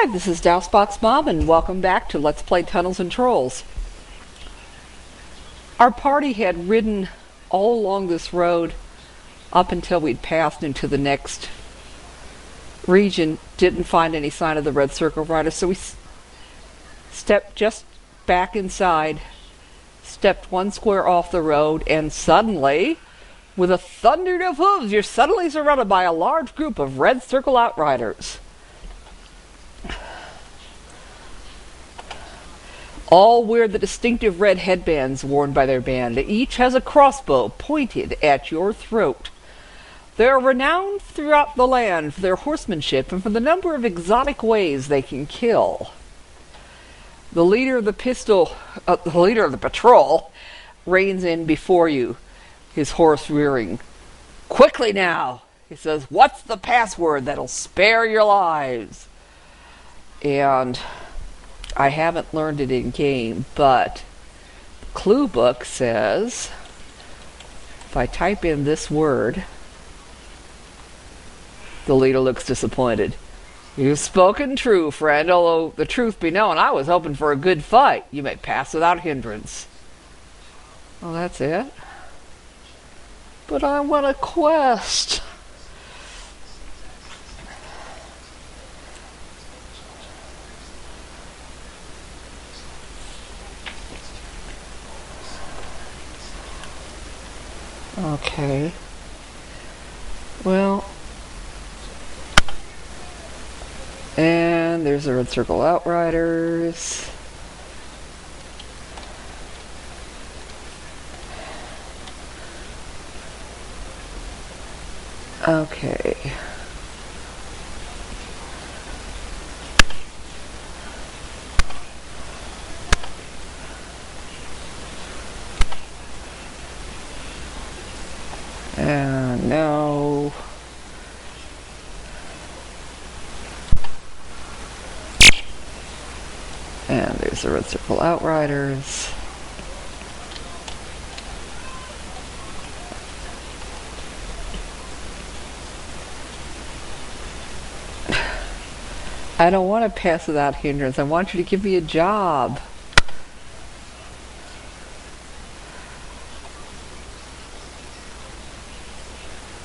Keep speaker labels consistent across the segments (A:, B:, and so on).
A: Hi, this is DOSBox Mom, and welcome back to Let's Play Tunnels and Trolls. Our party had ridden all along this road up until we'd passed into the next region, didn't find any sign of the Red Circle Rider, so we stepped just back inside, stepped one square off the road, and suddenly, with a thunder of hooves, you're suddenly surrounded by a large group of Red Circle Outriders. All wear the distinctive red headbands worn by their band. Each has a crossbow pointed at your throat. They are renowned throughout the land for their horsemanship and for the number of exotic ways they can kill. The leader of the patrol reins in before you, his horse rearing. "Quickly now," he says, "what's the password that'll spare your lives?" And I haven't learned it in game, but the clue book says if I type in this word, the leader looks disappointed. "You've spoken true, friend, although the truth be known, I was hoping for a good fight. You may pass without hindrance." Well, that's it. But I want a quest. Okay. Well, and there's the Red Circle Outriders. Okay. And no. And there's the Red Circle Outriders. I don't want to pass without hindrance. I want you to give me a job.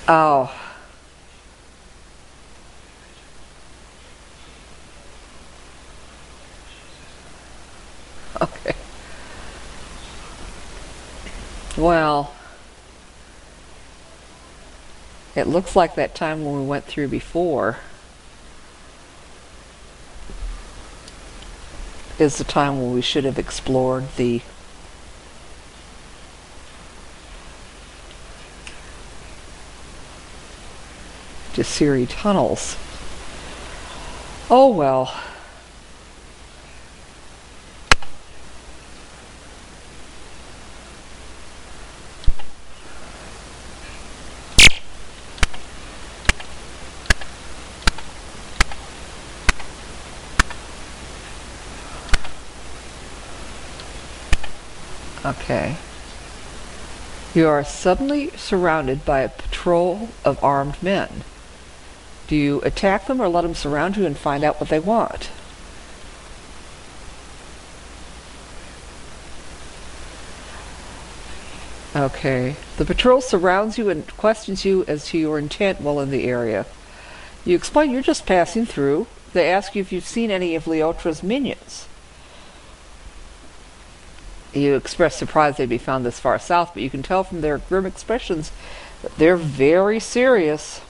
A: Oh. Okay. Well, it looks like that time when we went through before is the time when we should have explored the Desiri tunnels. Oh well. Okay. You are suddenly surrounded by a patrol of armed men. Do you attack them or let them surround you and find out what they want? Okay. The patrol surrounds you and questions you as to your intent while in the area. You explain you're just passing through. They ask you if you've seen any of Leotra's minions. You express surprise they'd be found this far south, but you can tell from their grim expressions that they're very serious.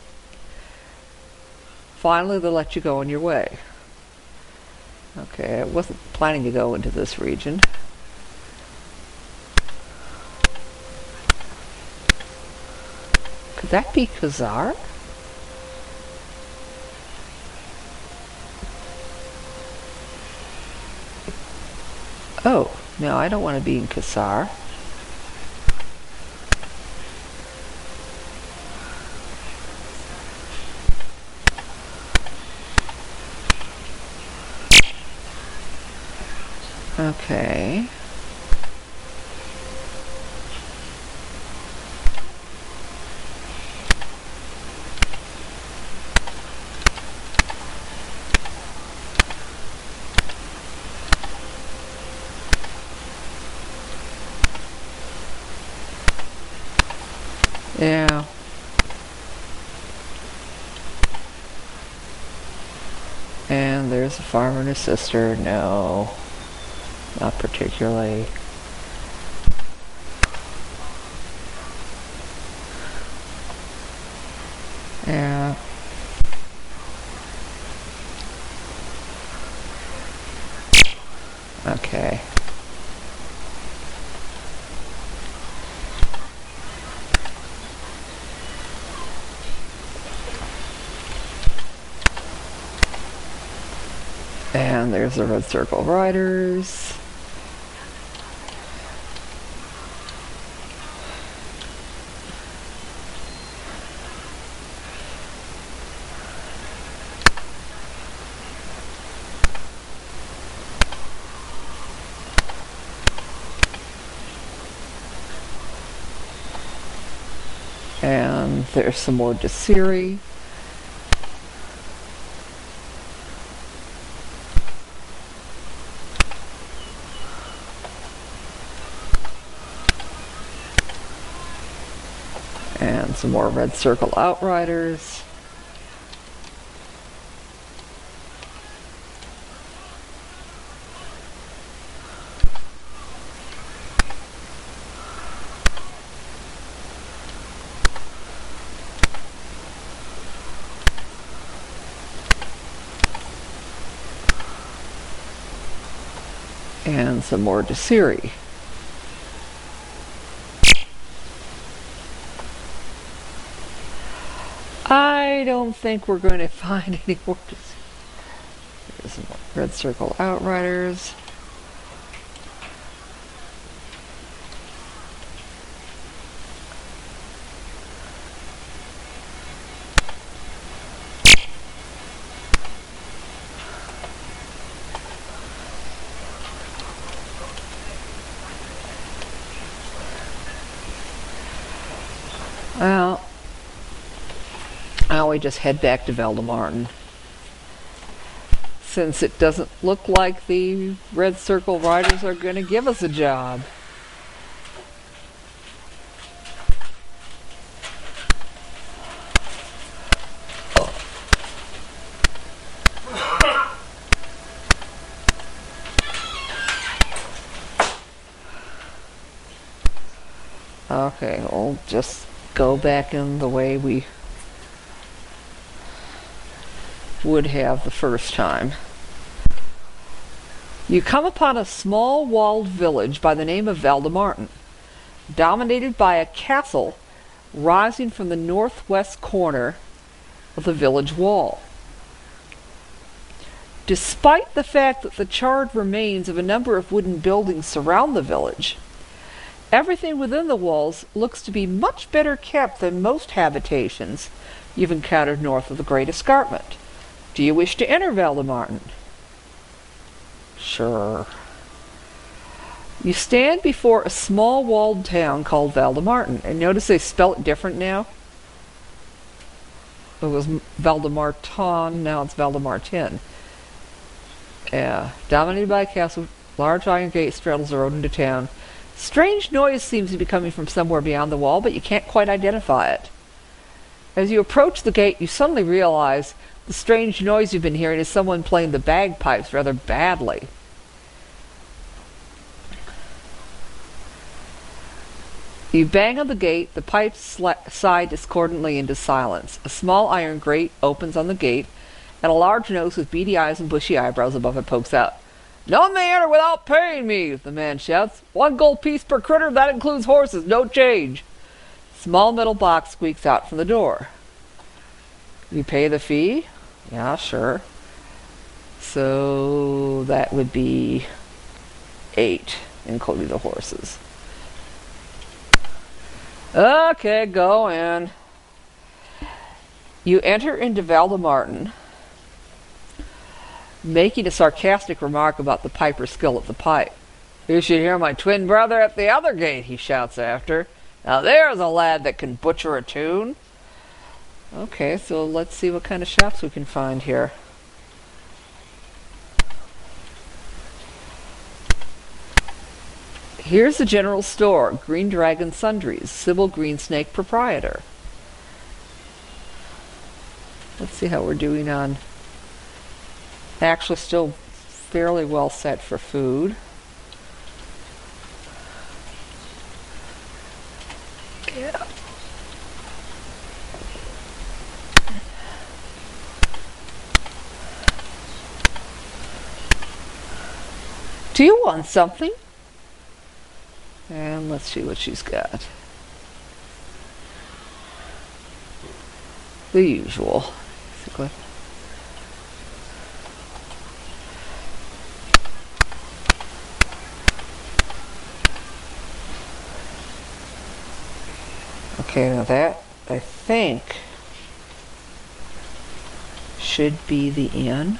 A: Finally, they let you go on your way. Okay, I wasn't planning to go into this region. Could that be Khazar? Oh, no, I don't want to be in Khazar. Okay. And there's a farmer and his sister. No, not particularly. Yeah. Okay. And there's the red circle riders. And there's some more Desiri. And some more red circle outriders. And some more Desiri. I don't think we're going to find any more Desiri. There's some more red circle outriders. Well, we just head back to Valdemartin. Since it doesn't look like the red circle riders are going to give us a job. Okay, we'll just go back in the way we would have the first time. You come upon a small walled village by the name of Valdemartin, dominated by a castle rising from the northwest corner of the village wall. Despite the fact that the charred remains of a number of wooden buildings surround the village, everything within the walls looks to be much better kept than most habitations you've encountered north of the Great Escarpment. Do you wish to enter Valdemartin? Sure. You stand before a small walled town called Valdemartin, and notice they spell it different now. It was Valdemartin, now it's Valdemartin. Yeah, dominated by a castle, large iron gate straddles the road into town. Strange noise seems to be coming from somewhere beyond the wall, but you can't quite identify it. As you approach the gate, you suddenly realize the strange noise you've been hearing is someone playing the bagpipes rather badly. You bang on the gate, the pipes sigh discordantly into silence. A small iron grate opens on the gate, and a large nose with beady eyes and bushy eyebrows above it pokes out. "No one may enter without paying me," the man shouts. "1 gold piece per critter, that includes horses, no change." Small metal box squeaks out from the door. You pay the fee? Yeah, sure. So that would be 8, including the horses. Okay, go in. You enter into Valdemartin, making a sarcastic remark about the piper's skill at the pipe. "You should hear my twin brother at the other gate," he shouts after. "Now there's a lad that can butcher a tune." Okay, so let's see what kind of shops we can find here. Here's the general store, Green Dragon Sundries, Sybil Greensnake, proprietor. Let's see how we're doing on Actually still fairly well set for food. Yeah. Do you want something? And let's see what she's got. The usual, basically. Okay, now that, I think, should be the inn.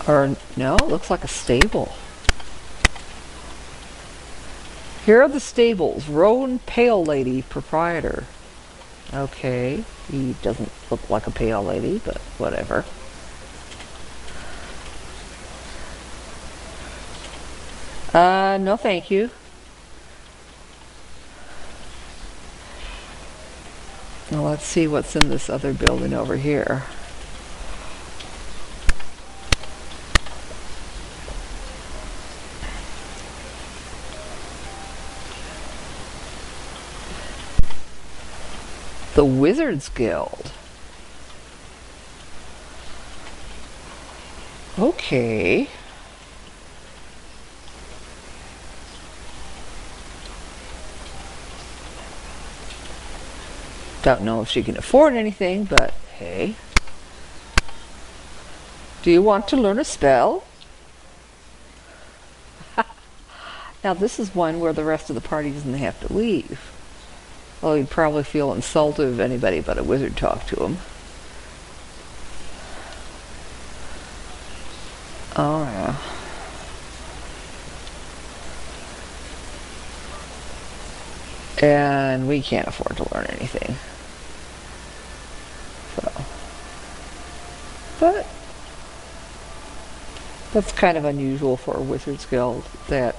A: Or, no, it looks like a stable. Here are the stables. Rowan Pale Lady, proprietor. Okay, he doesn't look like a pale lady, but whatever. No thank you. Now let's see what's in this other building over here. The Wizards Guild. Okay. Don't know if she can afford anything, but hey. Do you want to learn a spell? Now this is one where the rest of the party doesn't have to leave. Well, he'd probably feel insulted if anybody but a wizard talked to him. Oh, yeah. And we can't afford to learn anything. So. But that's kind of unusual for a Wizards Guild, that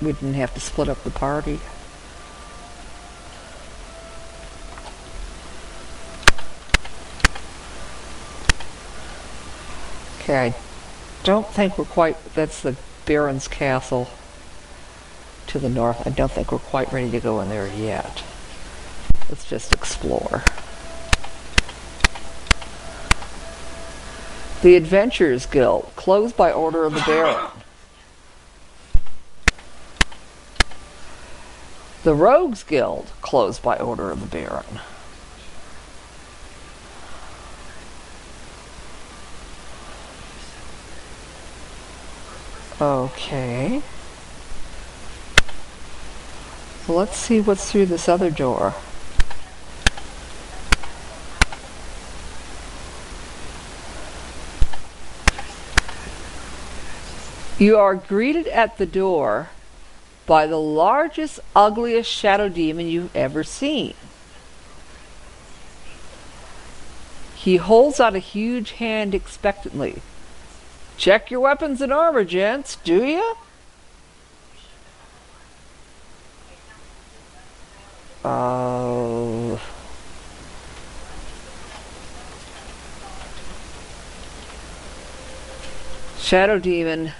A: we didn't have to split up the party. Okay, I don't think we're quite, that's the Baron's Castle to the north. I don't think we're quite ready to go in there yet. Let's just explore. The Adventurers Guild, closed by order of the Baron. The Rogues Guild, closed by order of the Baron. Okay. So let's see what's through this other door. You are greeted at the door by the largest, ugliest shadow demon you've ever seen. He holds out a huge hand expectantly. Check your weapons and armor, gents, do ya? Shadow Demon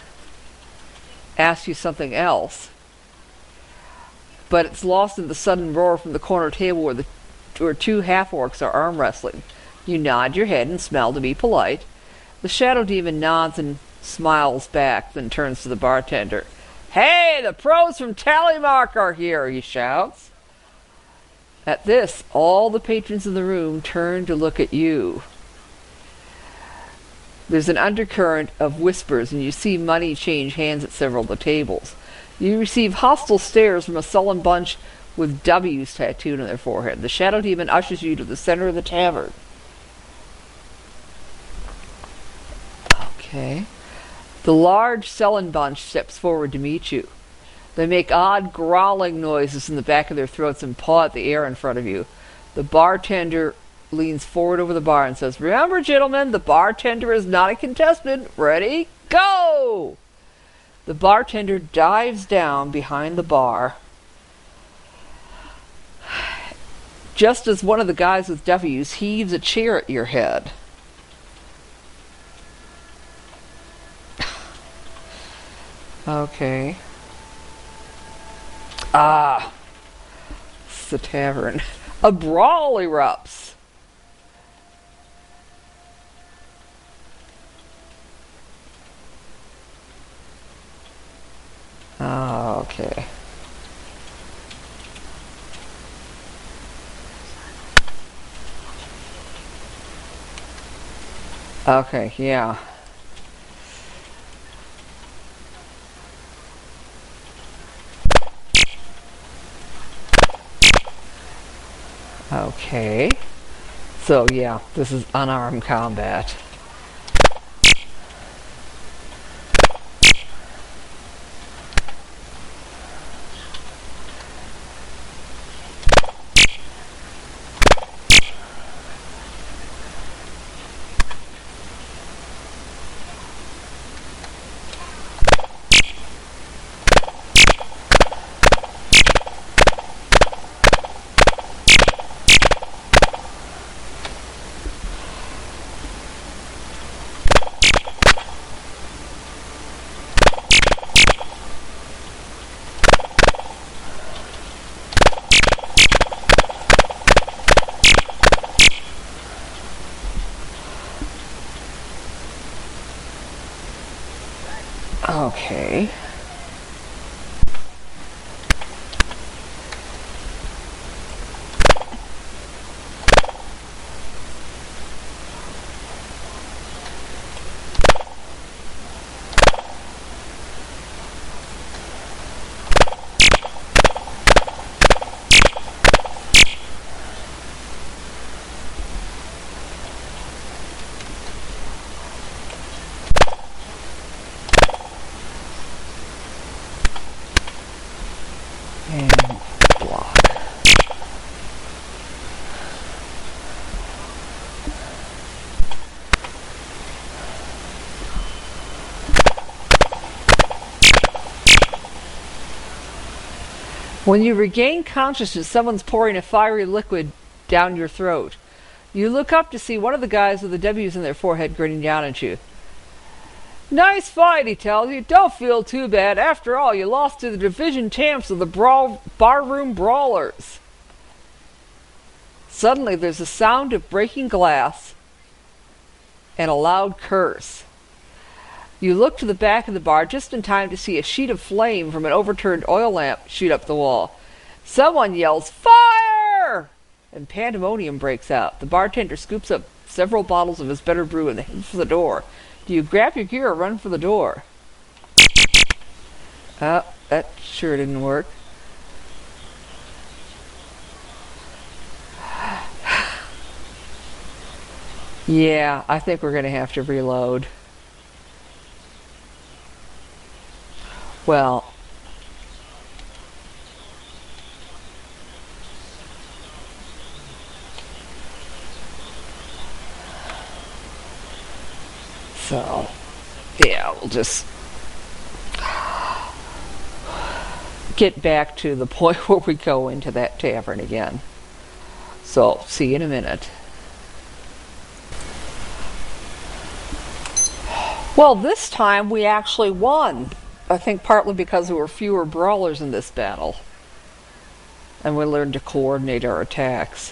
A: asks you something else, but it's lost in the sudden roar from the corner table where two half-orcs are arm wrestling. You nod your head and smile to be polite. The Shadow Demon nods and smiles back, then turns to the bartender. Hey, the pros from Tallymark are here, he shouts. At this, all the patrons in the room turn to look at you. There's an undercurrent of whispers, and you see money change hands at several of the tables. You receive hostile stares from a sullen bunch with W's tattooed on their forehead. The Shadow Demon ushers you to the center of the tavern. Okay. The large sullen bunch steps forward to meet you. They make odd growling noises in the back of their throats and paw at the air in front of you. The bartender leans forward over the bar and says, Remember, gentlemen, the bartender is not a contestant. Ready? Go! The bartender dives down behind the bar just as one of the guys with W's heaves a chair at your head. Okay. Ah, it's the tavern. A brawl erupts. Oh, okay. Okay, yeah. Okay. So, yeah, this is unarmed combat. Okay. And block. When you regain consciousness, someone's pouring a fiery liquid down your throat. You look up to see one of the guys with the W's in their forehead grinning down at you. Nice fight, he tells you. Don't feel too bad. After all, you lost to the division champs of the barroom brawlers. Suddenly, there's a sound of breaking glass and a loud curse. You look to the back of the bar just in time to see a sheet of flame from an overturned oil lamp shoot up the wall. Someone yells, "Fire!" and pandemonium breaks out. The bartender scoops up several bottles of his better brew and heads for the door. Do you grab your gear or run for the door? Oh, that sure didn't work. Yeah, I think we're going to have to reload. Well, so, yeah, we'll just get back to the point where we go into that tavern again. So, see you in a minute. Well, this time we actually won. I think partly because there were fewer brawlers in this battle. And we learned to coordinate our attacks.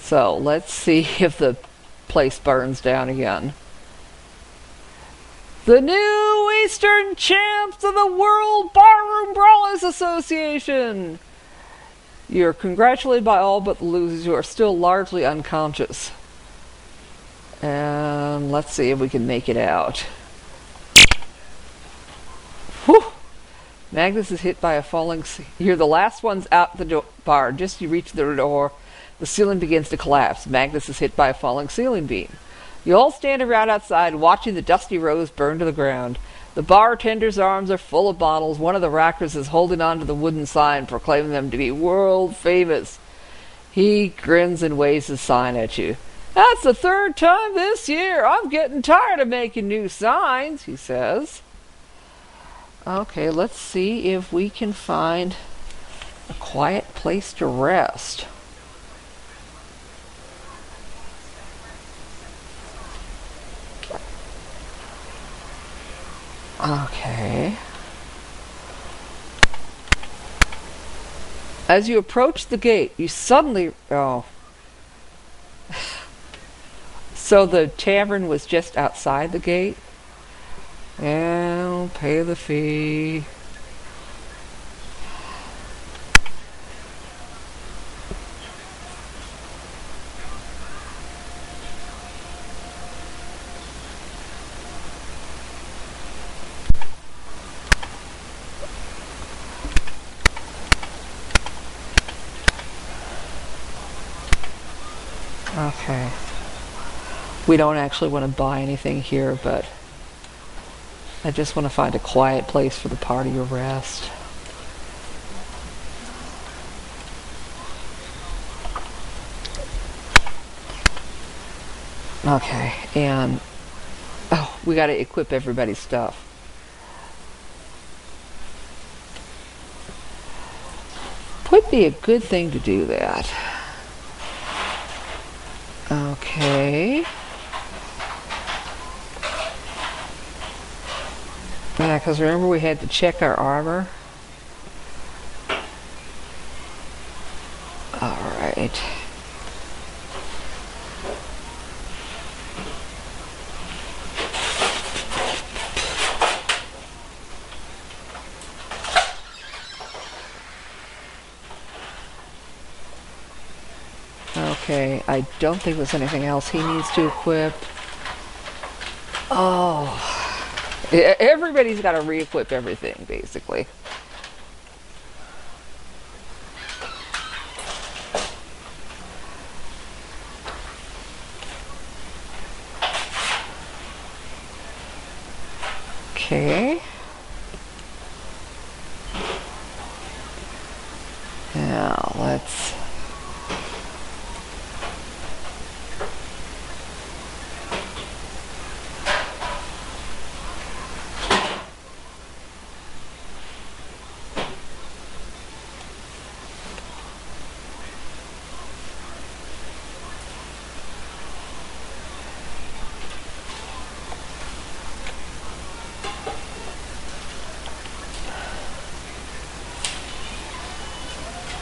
A: So, let's see if the place burns down again. The new Eastern champs of the World Barroom Brawlers Association! You're congratulated by all but the losers who are still largely unconscious. And let's see if we can make it out. Whew! Magnus is hit by a falling... You're the last ones out the bar. Just as you reach the door, the ceiling begins to collapse. Magnus is hit by a falling ceiling beam. You all stand around outside watching the dusty rows burn to the ground. The bartender's arms are full of bottles. One of the rackers is holding on to the wooden sign, proclaiming them to be world famous. He grins and waves his sign at you. That's the third time this year. I'm getting tired of making new signs, he says. Okay, let's see if we can find a quiet place to rest. Okay. As you approach the gate, you suddenly... Oh. So the tavern was just outside the gate? Well, pay the fee. Okay. We don't actually want to buy anything here, but I just want to find a quiet place for the party to rest. Okay, and oh, we got to equip everybody's stuff. Would be a good thing to do that. Okay. Yeah, because remember we had to check our armor. Alright. Okay, I don't think there's anything else he needs to equip. Oh. Everybody's got to re-equip everything, basically. Okay. Now, let's...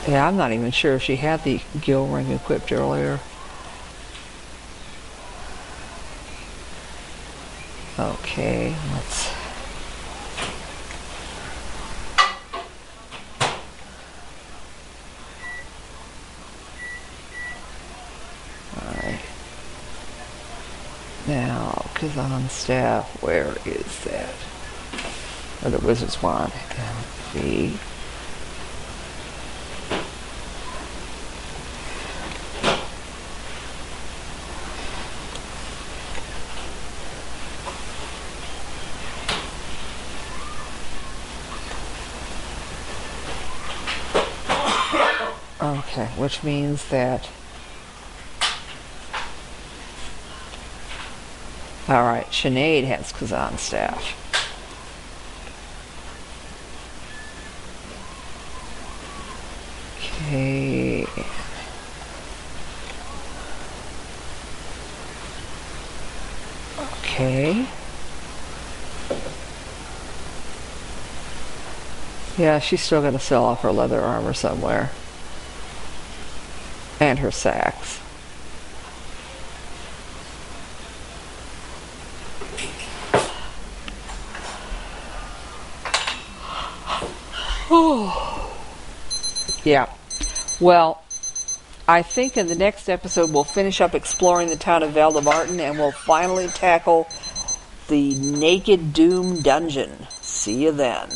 A: Yeah, I'm not even sure if she had the guild ring equipped earlier. Okay, let's... Alright. Now, Kazan staff, where is that? Or the wizard's wand. MV. Okay, which means that... Alright, Sinead has Kazan staff. Okay. Okay. Yeah, she's still gonna sell off her leather armor somewhere. And her sacks. Oh. Yeah. Well, I think in the next episode we'll finish up exploring the town of Valdemartin and we'll finally tackle the Naked Doom dungeon. See you then.